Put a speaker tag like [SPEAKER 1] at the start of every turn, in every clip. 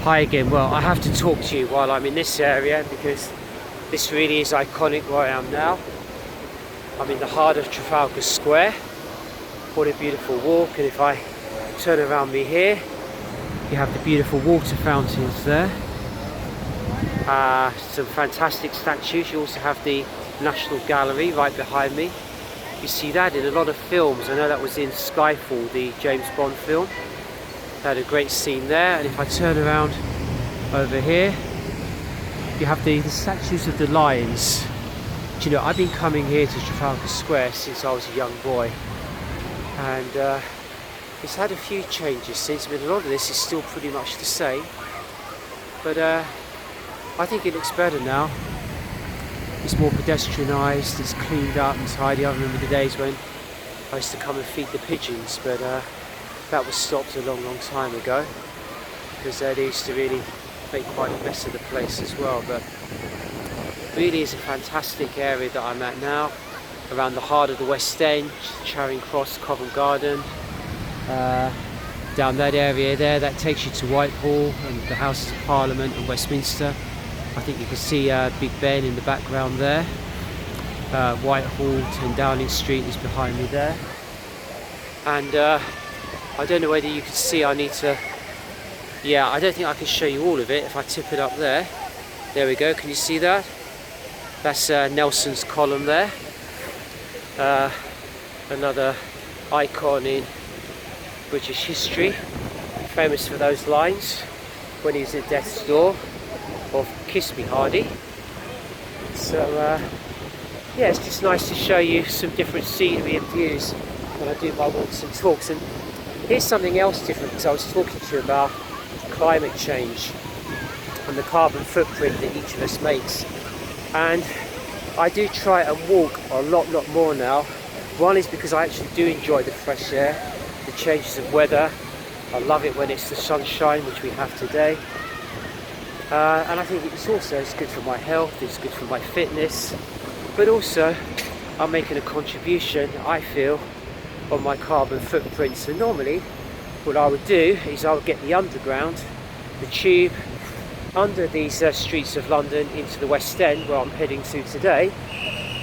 [SPEAKER 1] Hi again. Well, I have to talk to you while I'm in this area because this really is iconic where I am now. I'm in the heart of Trafalgar Square. What a beautiful walk, and if I turn around me here, you have the beautiful water fountains there. Some fantastic statues. You also have the National Gallery right behind me. You see that in a lot of films. I know that was in Skyfall, the James Bond film. Had a great scene there. And if I turn around over here, you have the statues of the lions. Do you know, I've been coming here to Trafalgar Square since I was a young boy, and it's had a few changes since, but a lot of this is still pretty much the same. But I think it looks better now. It's more pedestrianised, it's cleaned up and tidy. I remember the days when I used to come and feed the pigeons, but that was stopped a long time ago because they used to really make quite a mess of the place as well. But really is a fantastic area that I'm at now, around the heart of the West End, Charing Cross, Covent Garden, down that area there, that takes you to Whitehall and the Houses of Parliament and Westminster. I think you can see Big Ben in the background there. Whitehall, 10 Downing Street is behind me there. And I don't know whether you can see, I don't think I can show you all of it. If I tip it up there, there we go, can you see that? That's Nelson's column there. Another icon in British history, famous for those lines when he was at death's door of "Kiss Me Hardy." So yeah, it's just nice to show you some different scenery and views when I do my walks and talks. And here's something else different, because I was talking to you about climate change and the carbon footprint that each of us makes, and I do try and walk a lot more now. One is because I actually do enjoy the fresh air, the changes of weather. I love it when it's the sunshine, which we have today, and I think it's good for my health, it's good for my fitness, but also I'm making a contribution, I feel, on my carbon footprint. So normally what I would do is I would get the underground, the tube, under these streets of London into the West End, where I'm heading to today.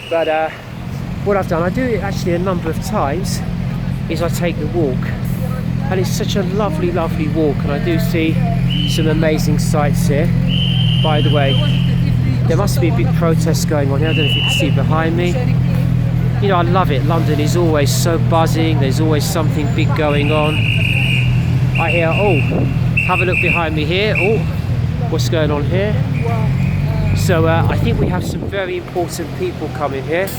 [SPEAKER 1] But what I've done, I do it actually a number of times, is I take the walk, and it's such a lovely walk, and I do see some amazing sights here. By the way, there must be a big protest going on here. I don't know if you can see behind me. You know, I love it. London is always so buzzing, there's always something big going on. I hear, oh, have a look behind me here. Oh, what's going on here? So I think we have some very important people coming here.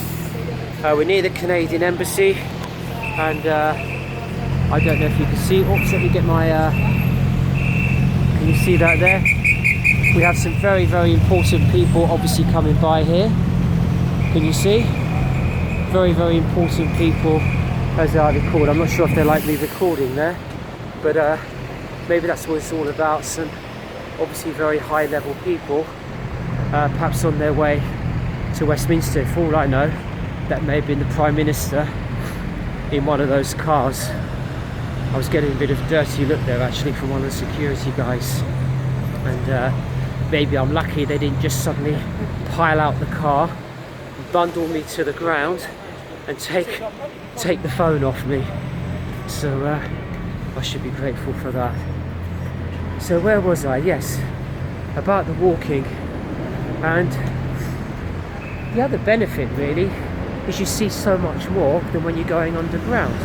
[SPEAKER 1] We're near the Canadian Embassy, and I don't know if you can see. Oops, let me get my can you see that there? We have some very important people obviously coming by here. Can you see? Very important people as I record. I'm not sure if they like me recording there, but maybe that's what it's all about. Some obviously very high level people, perhaps on their way to Westminster. For all I know, that may have been the Prime Minister in one of those cars. I was getting a bit of a dirty look there actually from one of the security guys, and maybe I'm lucky they didn't just suddenly pile out the car, bundle me to the ground and take the phone off me. So I should be grateful for that. So where was I? Yes, about the walking. And the other benefit really is you see so much more than when you're going underground.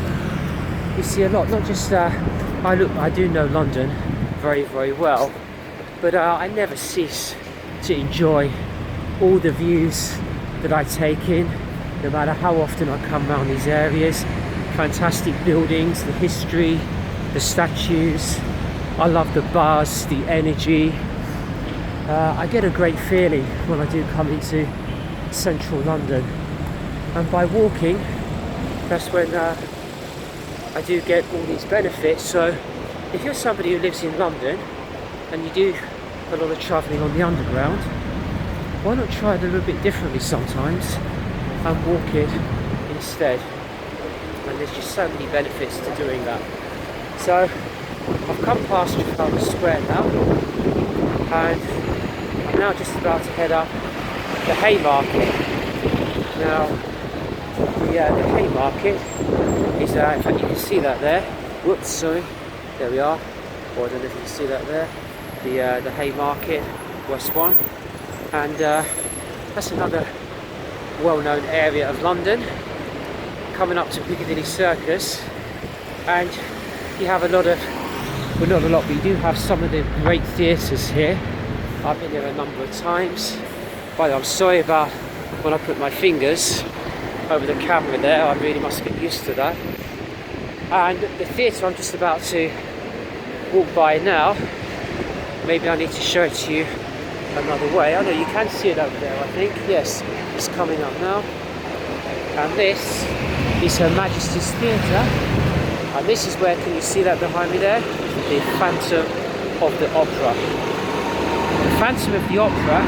[SPEAKER 1] You see a lot, not just I do know London very well, but I never cease to enjoy all the views that I take in, no matter how often I come around these areas. Fantastic buildings, the history, the statues. I love the buzz, the energy. I get a great feeling when I do come into central London, and by walking, that's when I do get all these benefits. So if you're somebody who lives in London and you do a lot of travelling on the underground, why not try it a little bit differently sometimes and walk it instead? And there's just so many benefits to doing that. So I've come past Trafalgar Square now, and I'm now just about to head up the Haymarket. Now, the Haymarket is, in fact you can see that there. Whoops, sorry. There we are. Or I don't know if you can see that there. The Haymarket, West 1. And that's another well-known area of London. Coming up to Piccadilly Circus. And you have a lot of, well not a lot, but you do have some of the great theatres here. I've been there a number of times. By the way, I'm sorry about when I put my fingers over the camera there. I really must get used to that. And the theatre I'm just about to walk by now, maybe I need to show it to you another way. I know you can see it over there, I think. Yes, it's coming up now. And this is Her Majesty's Theatre. And this is where, can you see that behind me there? The Phantom of the Opera. The Phantom of the Opera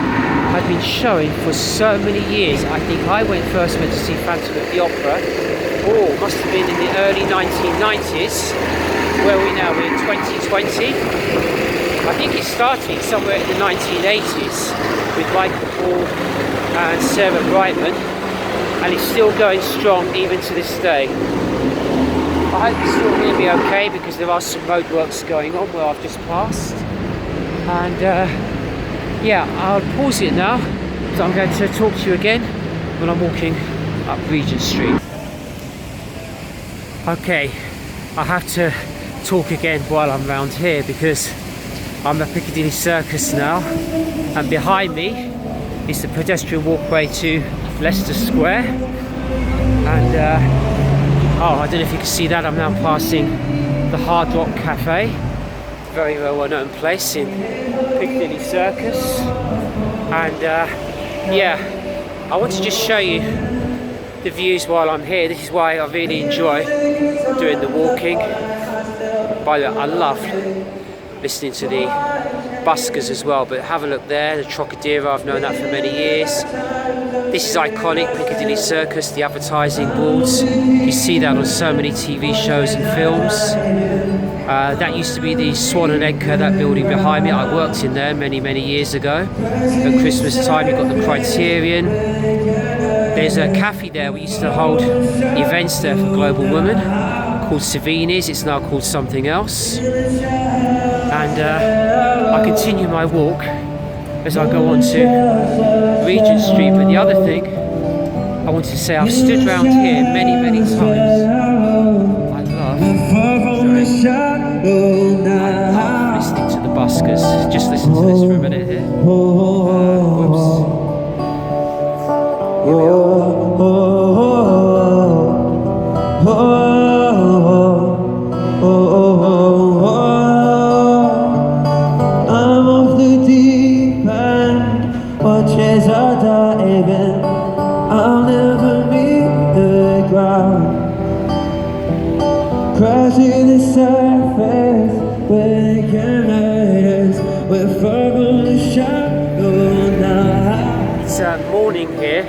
[SPEAKER 1] had been showing for so many years. I think I first went to see Phantom of the Opera, must have been in the early 1990s. Where are we now? We're in 2020. I think it started somewhere in the 1980s with Michael Hall and Sarah Brightman, and it's still going strong even to this day. I hope you still hear me okay, because there are some roadworks going on where I've just passed. And I'll pause it now, so I'm going to talk to you again when I'm walking up Regent Street. Okay, I have to talk again while I'm around here, because I'm at Piccadilly Circus now, and behind me is the pedestrian walkway to Leicester Square. And I don't know if you can see that, I'm now passing the Hard Rock Cafe, very well known place in Piccadilly Circus. And I want to just show you the views while I'm here. This is why I really enjoy doing the walking. By the way, I love listening to the buskers as well, but have a look there, the Trocadero, I've known that for many years. This is iconic, Piccadilly Circus, the advertising boards. You see that on so many TV shows and films. That used to be the Swan and Edgar, that building behind me. I worked in there many years ago. At Christmas time, you've got the Criterion. There's a cafe there, we used to hold events there for Global Women, called Savini's. It's now called something else. And I continue my walk as I go on to Regent Street. But the other thing I want to say, I've stood round here many times. I love listening to the buskers. Just listen to this for a minute here. Whoops. Here we are. I'm off the deep end, watches are diving, I'll never meet the ground. Crashing the surface with cameras, we're far from the shadow now. It's morning here,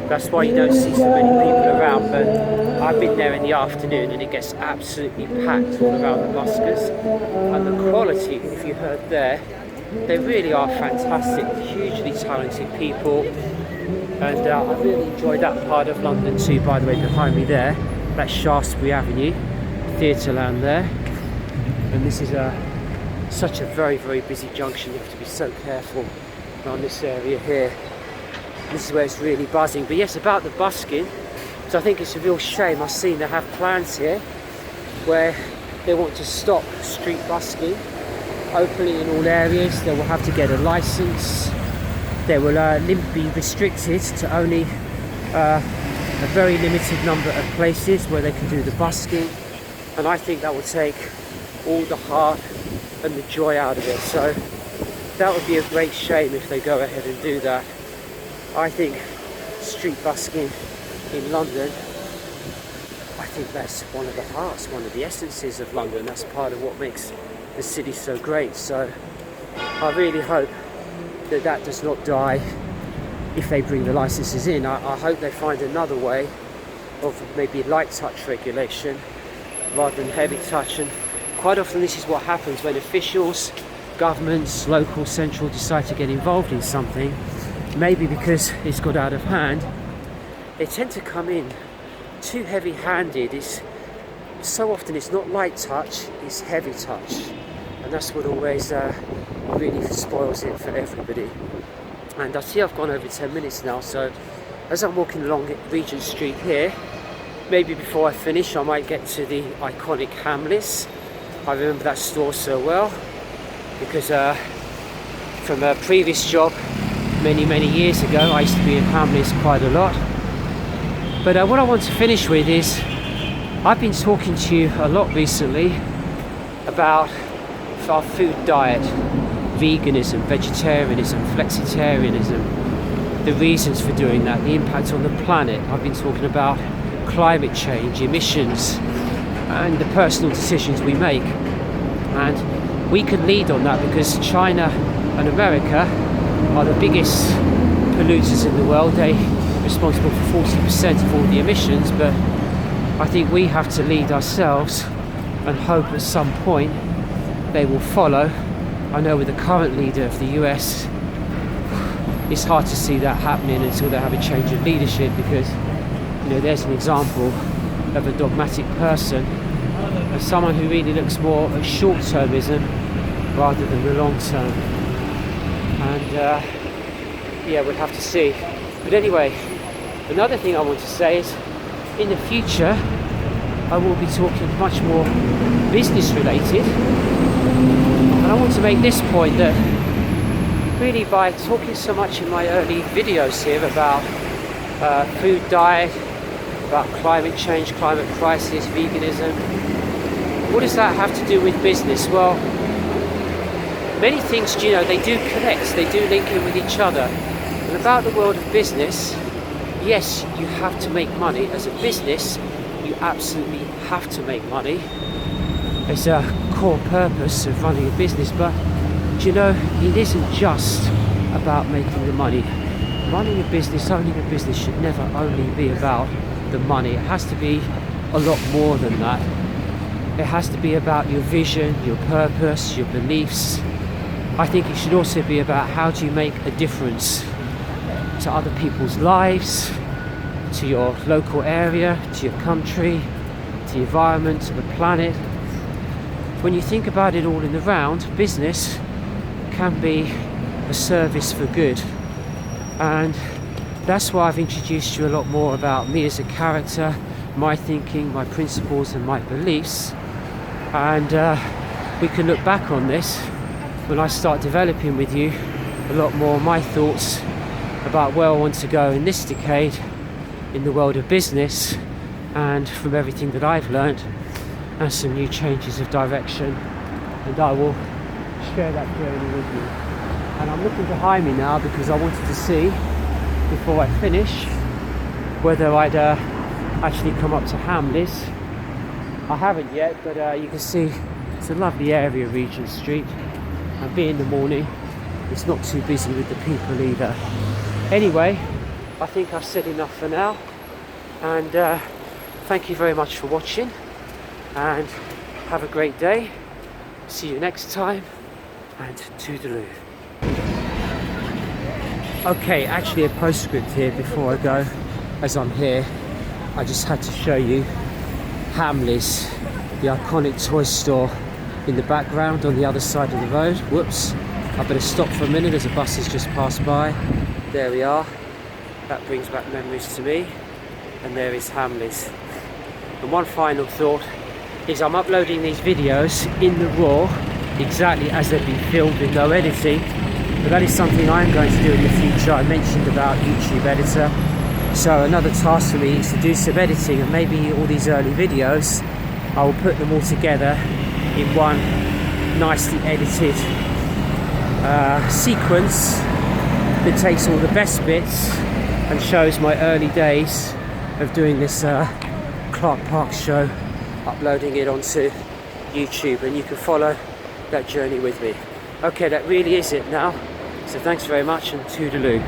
[SPEAKER 1] that's why you don't see so many people around, but I've been there in the afternoon and it gets absolutely packed all around the buskers. And the quality, if you heard there, they really are fantastic, hugely talented people. And I really enjoy that part of London too, by the way, behind me there. That's Shaftesbury Avenue, Theatreland there. And this is such a very busy junction, you have to be so careful around this area here. This is where it's really buzzing. But yes, about the busking, so I think it's a real shame. I've seen they have plans here where they want to stop street busking openly in all areas. They will have to get a license. They will be restricted to only a very limited number of places where they can do the busking. And I think that will take all the heart and the joy out of it. So that would be a great shame if they go ahead and do that. I think street busking in London, I think that's one of the hearts, one of the essences of London. That's part of what makes the city so great. So I really hope that that does not die if they bring the licenses in. I hope they find another way of maybe light touch regulation rather than heavy touch. And quite often this is what happens when officials governments, local, central, decide to get involved in something, maybe because it's got out of hand, they tend to come in too heavy-handed. So often it's not light touch, it's heavy touch, and that's what always really spoils it for everybody. And I see I've gone over 10 minutes now, so as I'm walking along Regent Street here, maybe before I finish I might get to the iconic Hamleys. I remember that store so well because from a previous job many years ago I used to be in Hamleys quite a lot. But what I want to finish with is, I've been talking to you a lot recently about our food diet, veganism, vegetarianism, flexitarianism, the reasons for doing that, the impact on the planet. I've been talking about climate change, emissions, and the personal decisions we make. And we can lead on that because China and America are the biggest polluters in the world. They're responsible for 40% of all the emissions, but I think we have to lead ourselves and hope at some point they will follow. I know with the current leader of the US, it's hard to see that happening until they have a change of leadership, because there's an example of a dogmatic person, and someone who really looks more at short-termism rather than the long-term. And yeah, we'll have to see. But anyway, another thing I want to say is, in the future I will be talking much more business related, and I want to make this point that really by talking so much in my early videos here about food diet, about climate change, climate crisis, veganism, what does that have to do with business? Well, many things, they do connect, they do link in with each other. And about the world of business, yes, you have to make money. As a business, you absolutely have to make money. It's a core purpose of running a business, but it isn't just about making the money. Running a business, owning a business should never only be about the money. It has to be a lot more than that. It has to be about your vision, your purpose, your beliefs. I think it should also be about how do you make a difference to other people's lives, to your local area, to your country, to the environment, to the planet. When you think about it all in the round, business can be a service for good. And that's why I've introduced you a lot more about me as a character, my thinking, my principles and my beliefs. And we can look back on this when I start developing with you a lot more my thoughts about where I want to go in this decade in the world of business, and from everything that I've learned, and some new changes of direction, and I will share that journey with you. And I'm looking behind me now because I wanted to see, before I finish, whether I'd actually come up to Hamleys. I haven't yet, but you can see it's a lovely area, Regent Street, and being the morning, it's not too busy with the people either. Anyway, I think I've said enough for now, and thank you very much for watching, and have a great day. See you next time, and toodaloo. Okay, actually a postscript here before I go. As I'm here, I just had to show you Hamleys, the iconic toy store in the background on the other side of the road. Whoops, I better stop for a minute as a bus has just passed by. There we are. That brings back memories to me. And there is Hamleys. And one final thought is, I'm uploading these videos in the raw, exactly as they've been filmed with no editing. But that is something I'm going to do in the future. I mentioned about YouTube editor. So another task for me is to do some editing, and maybe all these early videos, I will put them all together in one nicely edited sequence that takes all the best bits and shows my early days of doing this Clarke Park show, uploading it onto YouTube, and you can follow that journey with me. Okay, that really is it now. So thanks very much, and toodaloo.